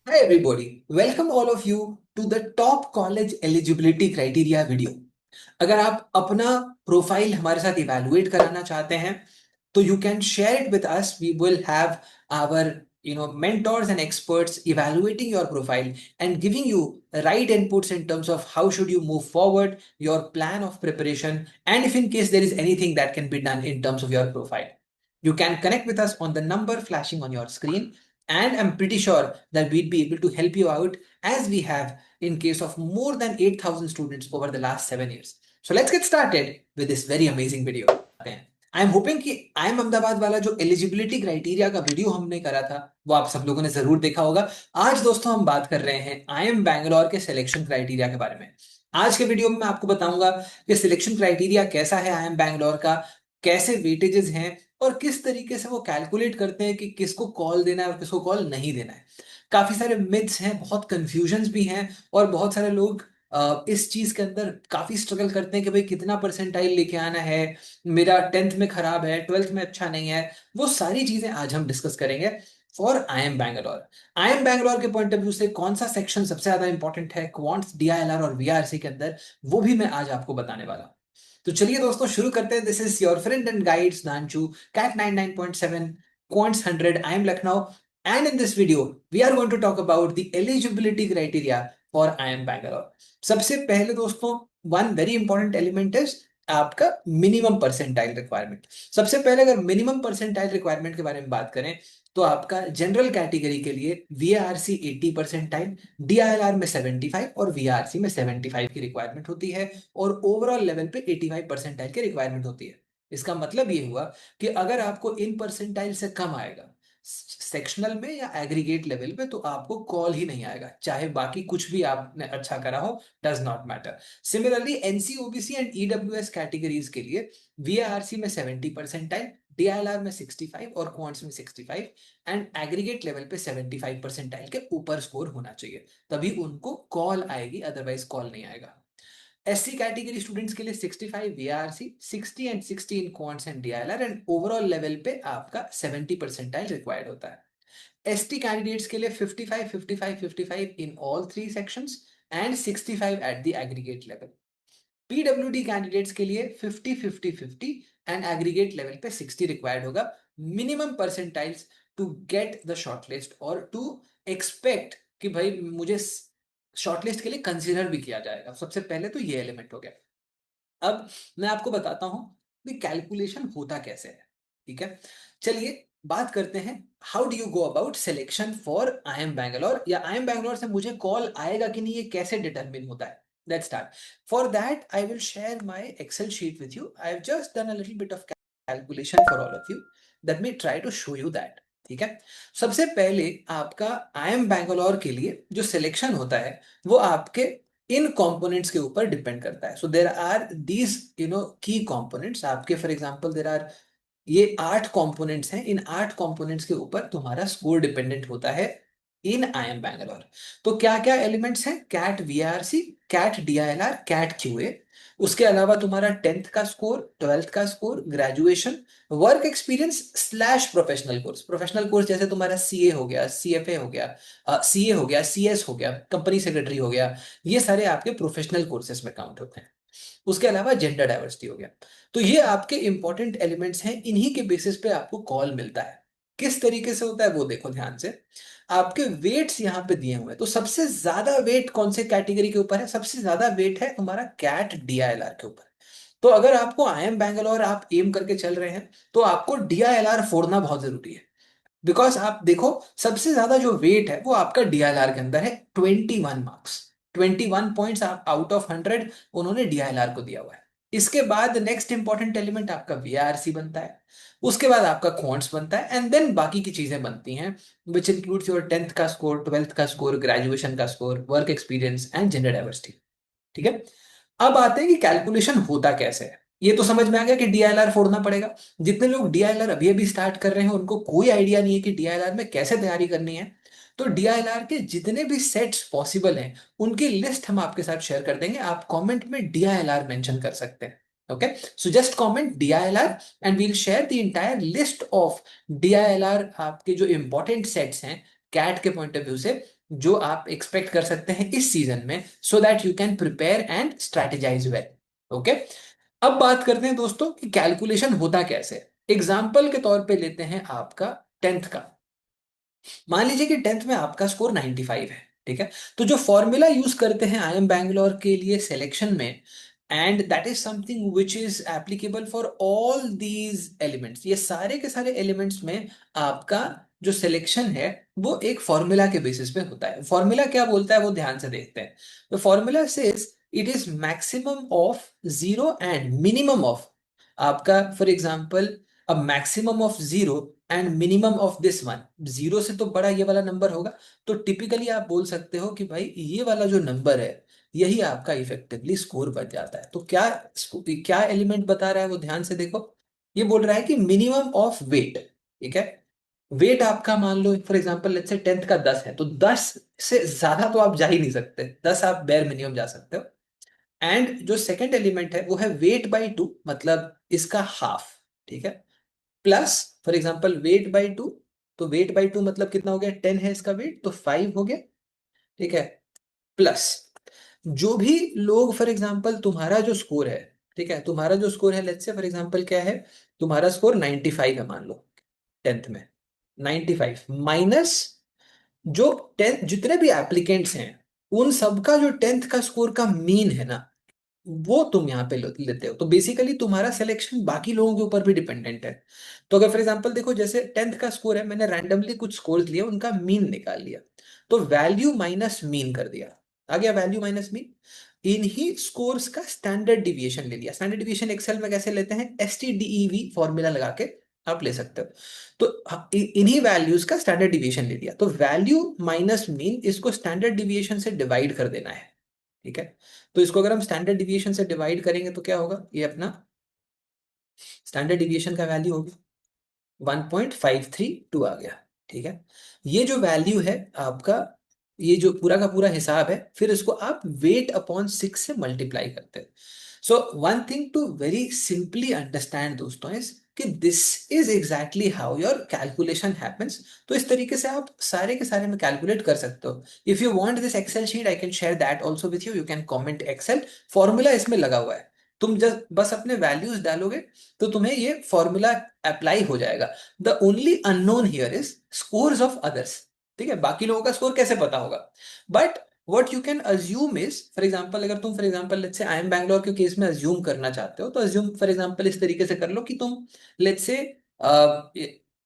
Hi everybody, welcome all of you to the top college eligibility criteria video। अगर आप अपना profile हमारे साथ इवैल्यूएट कराना चाहते हैं तो you can share it with us. We will have our mentors and experts evaluating your profile and giving you right inputs in terms of how should you move forward, your plan of preparation, and if in case there is anything that can be done in terms of your profile. You can connect with us on the number flashing on your screen, and I'm pretty sure that we'd be able to help you out as we have in case of more than 8,000 students over the last 7 years. So let's get started with this very amazing video. I am hoping कि I am Ahmedabad वाला जो eligibility criteria का video हमने करा था वो आप सब लोगों ने जरूर देखा होगा। आज दोस्तों हम बात कर रहे हैं आई एम बैंगलोर के सिलेक्शन क्राइटेरिया के बारे में। आज के वीडियो में मैं आपको बताऊंगा कि सिलेक्शन क्राइटेरिया कैसा है आई एम बैंगलोर का, कैसे वेटेजेस हैं और किस तरीके से वो कैलकुलेट करते हैं कि किसको कॉल देना है और किसको कॉल नहीं देना है। काफी सारे मिथ्स हैं, बहुत कंफ्यूजन्स भी हैं और बहुत सारे लोग इस चीज के अंदर काफी स्ट्रगल करते हैं कि भाई कितना परसेंटाइल लेके आना है, मेरा 10th में खराब है, 12th में अच्छा नहीं है। वो सारी चीजें आज हम डिस्कस करेंगे for I am Bangalore. I am Bangalore के पॉइंट ऑफ व्यू से कौन सा सेक्शन सबसे ज्यादा इंपॉर्टेंट है क्वांट्स, डीआईएलआर और वीआरसी के अंदर, वो भी मैं आज आपको बताने वाला हूँ। तो चलिए दोस्तों शुरू करते हैं। This is your friend and guide Sudhanshu, CAT 99.7 quants 100। I am Lucknow and in this video we are going to talk about the eligibility criteria for IIM Bangalore। सबसे पहले दोस्तों one very important element is आपका minimum percentile requirement. सबसे पहले अगर minimum percentile requirement के बारे में बात करें तो आपका जनरल कैटेगरी के लिए वीआरसी 80 परसेंटाइल, डीआईएलआर में 75 और वीआरसी में 75 की रिक्वायरमेंट होती है और ओवरऑल लेवल पे 85 परसेंटाइल की रिक्वायरमेंट होती है। इसका मतलब ये हुआ कि अगर आपको इन परसेंटाइल से कम आएगा सेक्शनल में या एग्रीगेट लेवल पे तो आपको कॉल ही नहीं आएगा, चाहे बाकी कुछ भी आपने अच्छा करा हो, does not matter. Similarly NC, OBC and EWS categories के लिए वीआरसी में 70 परसेंटाइल, डीआईएलआर में 65 और क्वांट्स में 65 एंड एग्रीगेट लेवल पे 75 परसेंटाइल के ऊपर स्कोर होना चाहिए, तभी उनको कॉल आएगी, अदरवाइज कॉल नहीं आएगा। एससी कैटेगरी स्टूडेंट्स के लिए 65 VRC, 60 and 60 in quants and DILR and overall level पे आपका 70 परसेंटाइल रिक्वायर्ड होता है। एसटी कैंडिडेट्स के लिए 55 55 55 in all three sections and 65 at the aggregate level. PWD candidates के लिए 50 50 50 एंड एग्रीगेट लेवल पे 60 रिक्वायर्ड होगा। Minimum percentiles to get the shortlist और टू एक्सपेक्ट कि भाई मुझे शॉर्टलिस्ट के लिए कंसिडर भी किया जाएगा। सबसे पहले तो ये एलिमेंट हो गया। अब मैं आपको बताता हूं कि कैलकुलेशन होता कैसे है। ठीक है, चलिए बात करते हैं how do you go about selection for I am Bangalore, या आई एम बैंगलोर से मुझे कॉल आएगा कि नहीं ये कैसे डिटरमिन होता है। Let's start. For that I will share my Excel sheet with you. I have just done a little bit of calculation for all of you. Let me try to show you that. ठीक है, सबसे पहले आपका I am Bangalore के लिए जो selection होता है वो आपके इन कंपोनेंट्स के ऊपर डिपेंड करता है। सो देर आर दीज की कंपोनेंट्स आपके, फॉर एग्जांपल देर आर ये 8 कंपोनेंट्स हैं। इन 8 कंपोनेंट्स के ऊपर तुम्हारा स्कोर डिपेंडेंट होता है इन आई एम बैंगलोर। तो क्या क्या एलिमेंट्स हैं? CAT VRC, CAT DILR, CAT QA. उसके अलावा तुम्हारा 10th का स्कोर, 12th का score, graduation, work experience slash professional course. Professional course जैसे तुम्हारा सीए हो गया, सीएफए हो गया, सीए हो गया, सीएस हो गया, कंपनी सेक्रेटरी हो गया, ये सारे आपके प्रोफेशनल कोर्सेज में काउंट होते हैं। उसके अलावा जेंडर डाइवर्सिटी हो गया। तो ये आपके इंपॉर्टेंट एलिमेंट्स हैं, इन्हीं के बेसिस पे आपको कॉल मिलता है। किस तरीके से होता है वो देखो ध्यान से। आपके वेट्स यहाँ पे दिए हुए हैं, तो सबसे ज्यादा वेट कौन से कैटेगरी के ऊपर है? सबसे ज्यादा वेट है तुम्हारा कैट डीआईएलआर के ऊपर। तो अगर आपको आई एम बैंगलोर आप एम करके चल रहे हैं तो आपको डीआईएलआर फोड़ना बहुत जरूरी है। बिकॉज आप देखो सबसे ज्यादा जो वेट है वो आपका डीआईएलआर के अंदर है, 21 मार्क्स। 21 पॉइंट्स आउट ऑफ 100 उन्होंने डीआईएलआर को दिया हुआ है। इसके बाद नेक्स्ट इंपॉर्टेंट एलिमेंट आपका वीआरसी बनता है। उसके बाद आपका क्वांट्स बनता है एंड देन बाकी की चीजें बनती हैं, विच इंक्लूड्स योर 10th का स्कोर, 12th का स्कोर, ग्रेजुएशन का score, work experience and gender diversity. ठीक है, अब आते हैं कि कैलकुलेशन होता कैसे है। ये तो समझ में आ गया कि डीआईएलआर फोड़ना पड़ेगा। जितने लोग डीआईएलआर अभी अभी स्टार्ट कर रहे हैं उनको कोई आइडिया नहीं है कि डीआईएलआर में कैसे तैयारी करनी है, तो डीआईएलआर के जितने भी सेट्स पॉसिबल हैं उनकी लिस्ट हम आपके साथ शेयर कर देंगे। आप कमेंट में डीआईएलआर मेंशन कर सकते हैं। Okay, so just comment DILR and we'll share the entire list of DILR. आपके जो इंपॉर्टेंट सेट्स हैं कैट के पॉइंट ऑफ व्यू से जो आप एक्सपेक्ट कर सकते हैं इस सीजन में, so that you can prepare and strategise well. Okay, अब बात करते हैं दोस्तों कि कैलकुलेशन होता कैसे। एग्जाम्पल के तौर पे लेते हैं आपका टेंथ का। मान लीजिए कि टेंथ में आपका स्कोर 95 है, ठीक है। तो जो फॉर्मूला यूज करते हैं आई एम बैंगलोर के लिए सिलेक्शन में, and that is something which is applicable for all these elements, ये सारे के सारे एलिमेंट्स में आपका जो सिलेक्शन है वो एक फॉर्मूला के बेसिस पे होता है। फॉर्मूला क्या बोलता है वो ध्यान से देखते हैं। तो formula says it is maximum of zero and minimum of आपका, फॉर एग्जांपल, अब maximum of zero and minimum of this one, zero से तो बड़ा ये वाला नंबर होगा। तो टिपिकली आप बोल सकते हो कि भाई ये वाला जो नंबर है यही आपका इफेक्टिवली स्कोर बन जाता है। तो क्या क्या एलिमेंट बता रहा है वो ध्यान से देखो। ये बोल रहा है कि मिनिमम ऑफ वेट, ठीक है। वेट आपका मान लो for example let's say tenth का 10 है, तो 10 से ज्यादा तो आप जा ही नहीं सकते, 10 आप बेर मिनिमम जा सकते हो। एंड जो सेकंड एलिमेंट है वो है वेट बाई टू, मतलब इसका हाफ, ठीक है। Plus for example weight by two, तो वेट बाई टू मतलब कितना हो गया, 10 है इसका वेट तो 5 हो गया, ठीक है। प्लस जो भी लोग फॉर एग्जांपल तुम्हारा जो स्कोर है, ठीक है, तुम्हारा जो स्कोर है लेट्स से फॉर एग्जांपल क्या है, तुम्हारा स्कोर 95 है मान लो टेंथ में, 95 माइनस जो टेंथ जितने भी एप्लीकेंट्स हैं उन सबका जो टेंथ का स्कोर का मीन है ना, वो तुम यहाँ पे लेते हो। तो बेसिकली तुम्हारा सिलेक्शन बाकी लोगों के ऊपर भी डिपेंडेंट है। तो अगर फॉर एग्जांपल देखो जैसे टेंथ का स्कोर है, मैंने रैंडमली कुछ स्कोर्स लिए उनका मीन निकाल लिया, तो वैल्यू माइनस मीन कर दिया, आ गया वैल्यू माइनस मीन। इन्हीं स्कोर्स का स्टैंडर्ड डिविएशन ले लिया। स्टैंडर्ड डिविएशन एक्सेल में कैसे लेते हैं, STDEV फॉर्मूला लगा के आप ले सकते हो। तो इन्हीं वैल्यूज का स्टैंडर्ड डिविएशन ले लिया, तो वैल्यू माइनस मीन इसको स्टैंडर्ड डिविएशन से डिवाइड कर देना है, ठीक है। तो इसको अगर हम स्टैंडर्ड डिविएशन से डिवाइड करेंगे तो क्या होगा, ये अपना स्टैंडर्ड डिविएशन का वैल्यू होगी 1.532 आ गया, ठीक है। ये जो वैल्यू है आपका, ये जो पूरा का पूरा हिसाब है, फिर इसको आप वेट अपॉन 6 से मल्टीप्लाई करते हैं। So one thing to very simply understand दोस्तों इज कि this is exactly how your calculation happens. तो इस तरीके से आप सारे के सारे में कैलकुलेट कर सकते हो। If you want this Excel sheet I can share that also with you, you can comment Excel, formula इसमें लगा हुआ है। तुम जस्ट बस अपने वैल्यूज डालोगे तो तुम्हें ये फॉर्मूला अप्लाई हो जाएगा। The only unknown here is scores of others, ठीक है, बाकी लोगों का स्कोर कैसे पता होगा। But what you can assume is, for example अगर तुम फॉर एग्जांपल लेट्स से आई एम बैंगलोर के केस में अज्यूम करना चाहते हो, तो अज्यूम फॉर एग्जांपल इस तरीके से कर लो कि तुम लेट्स से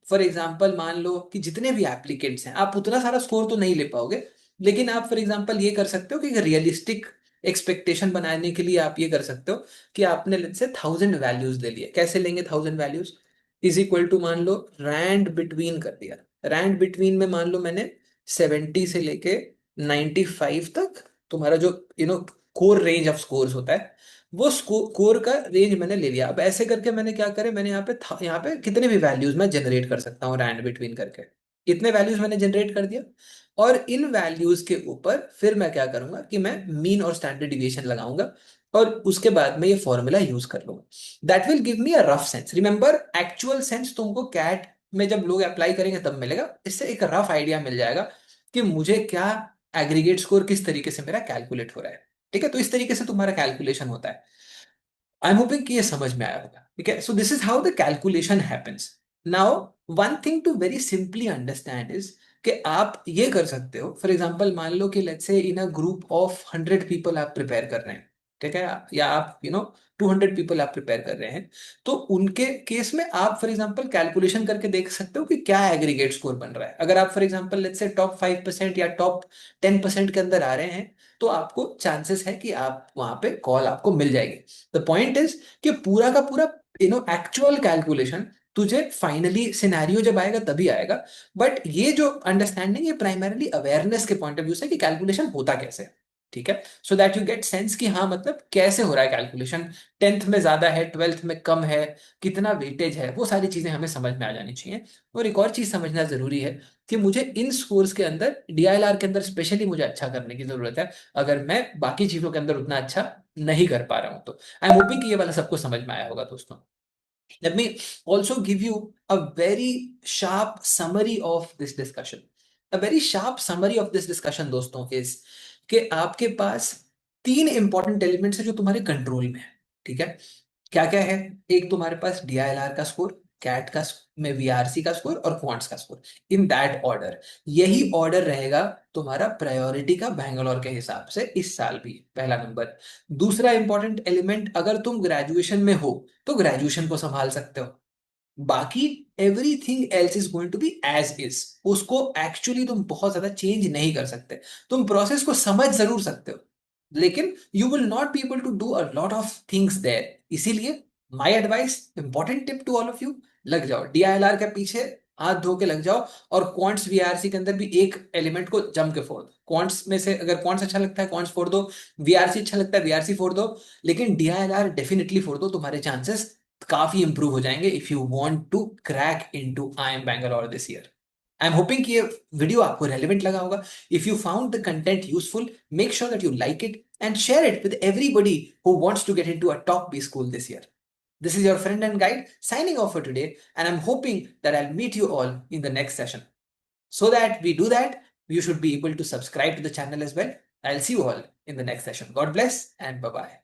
फॉर एग्जांपल मान लो कि जितने भी एप्लीकेंट्स हैं आप उतना सारा स्कोर तो नहीं ले पाओगे, लेकिन आप फॉर एग्जांपल ये कर सकते हो कि रियलिस्टिक एक्सपेक्टेशन बनाने के लिए आप ये कर सकते हो कि आपने लेट्स से 1000 वैल्यूज दे लिए। कैसे लेंगे 1000 वैल्यूज, इज इक्वल टू मान लो रैंड बिटवीन कर दिया। रैंड बिटवीन में मान लो मैंने 70 से लेके 95 तक तुम्हारा जो कोर रेंज ऑफ स्कोर्स होता है, वो कोर का रेंज मैंने ले लिया। अब ऐसे करके मैंने क्या करे, मैंने यहाँ पे कितने भी वैल्यूज मैं जनरेट कर सकता हूँ रैंड बिटवीन करके, इतने वैल्यूज मैंने जनरेट कर दिया। और इन वैल्यूज के ऊपर फिर मैं क्या करूंगा कि मैं मीन और स्टैंडर्ड डिविएशन लगाऊंगा, और उसके बाद में ये फॉर्मूला यूज कर लूंगा। That will give me a rough sense. Remember actual sense तुमको कैट में जब लोग अप्लाई करेंगे तब मिलेगा, इससे एक रफ आइडिया मिल जाएगा कि मुझे क्या एग्रीगेट स्कोर किस तरीके से मेरा कैलकुलेट हो रहा है, ठीक है। तो इस तरीके से तुम्हारा कैलकुलेशन होता है। आई एम होपिंग कि ये समझ में आया होगा, ठीक है। So this is how the calculation happens. Now one thing to very simply understand is कि आप ये कर सकते हो, फॉर एग्जांपल मान लो कि let's say in a group of 100 people आप प्रिपेयर कर रहे हैं, ठीक है, या आप 200 पीपल आप प्रिपेयर कर रहे हैं। तो उनके केस में आप फॉर एग्जांपल कैलकुलेशन करके देख सकते हो कि क्या एग्रीगेट स्कोर बन रहा है। अगर आप फॉर एग्जांपल लेट्स से टॉप 5% या टॉप 10% के अंदर आ रहे हैं, तो आपको चांसेस है कि आप वहां पे कॉल आपको मिल जाएगी। द पॉइंट इज कि पूरा का पूरा एक्चुअल कैलकुलेशन तुझे फाइनली सिनेरियो जब आएगा तभी आएगा। बट ये जो अंडरस्टैंडिंग, ये प्राइमरीली अवेयरनेस के पॉइंट ऑफ व्यू से कि कैलकुलेशन होता कैसे है, ठीक है। So that you get sense कि हाँ मतलब कैसे हो रहा है कैलकुलेशन, टेंथ में ज्यादा है, ट्वेल्थ में कम है, कितना वेटेज है, वो सारी चीजें हमें समझ में आ जानी चाहिए। और एक और चीज समझना जरूरी है कि मुझे इन स्कोर्स के अंदर DILR के अंदर स्पेशली मुझे अच्छा करने की जरूरत है, अगर मैं बाकी चीजों के अंदर उतना अच्छा नहीं कर पा रहा हूं तो। आई एम होपिंग कि ये वाला सबको समझ में आया होगा दोस्तों। Let me also give you a very sharp summary of this discussion. A very sharp summary of this discussion दोस्तों इज कि आपके पास 3 इंपॉर्टेंट एलिमेंट्स है जो तुम्हारे कंट्रोल में है, ठीक है? क्या क्या है? एक तुम्हारे पास डीआईएलआर का स्कोर, कैट का में वीआरसी का स्कोर और क्वांट्स का स्कोर, इन दैट ऑर्डर। यही ऑर्डर रहेगा तुम्हारा प्रायोरिटी का बैंगलोर के हिसाब से इस साल भी, पहला नंबर। दूसरा इंपॉर्टेंट एलिमेंट, अगर तुम ग्रेजुएशन में हो तो ग्रेजुएशन को संभाल सकते हो, बाकी everything else is going to be as is. उसको एक्चुअली तुम बहुत ज्यादा चेंज नहीं कर सकते। तुम प्रोसेस को समझ जरूर सकते हो, लेकिन you will not be able to do a lot of things there. इसीलिए my advice, important tip to all of you, लग जाओ डीआईएलआर के पीछे, हाथ धो के लग जाओ। और क्वांट्स वीआरसी के अंदर भी एक एलिमेंट को जम के फोड़ दो। क्वांट्स में से अगर क्वांट्स अच्छा लगता है क्वांट्स फोड़ दो, वीआरसी अच्छा लगता है वीआरसी फोड़ दो, लेकिन डीआईएलआर डेफिनेटली फोड़ दो। तुम्हारे चांसेस काफी इंप्रूव हो जाएंगे if you want to crack into IIM Bangalore this year. I am hoping कि ये वीडियो आपको रेलिवेंट लगा होगा। If you found the content useful, make sure that you like it and share it with everybody who wants to get into a top B school this year. This is your friend and guide signing off for today, and I'm hoping that I'll meet you all in the next session. So that we do that, you should be able to subscribe to the channel as well. I'll see you all in the next session. God bless and bye bye.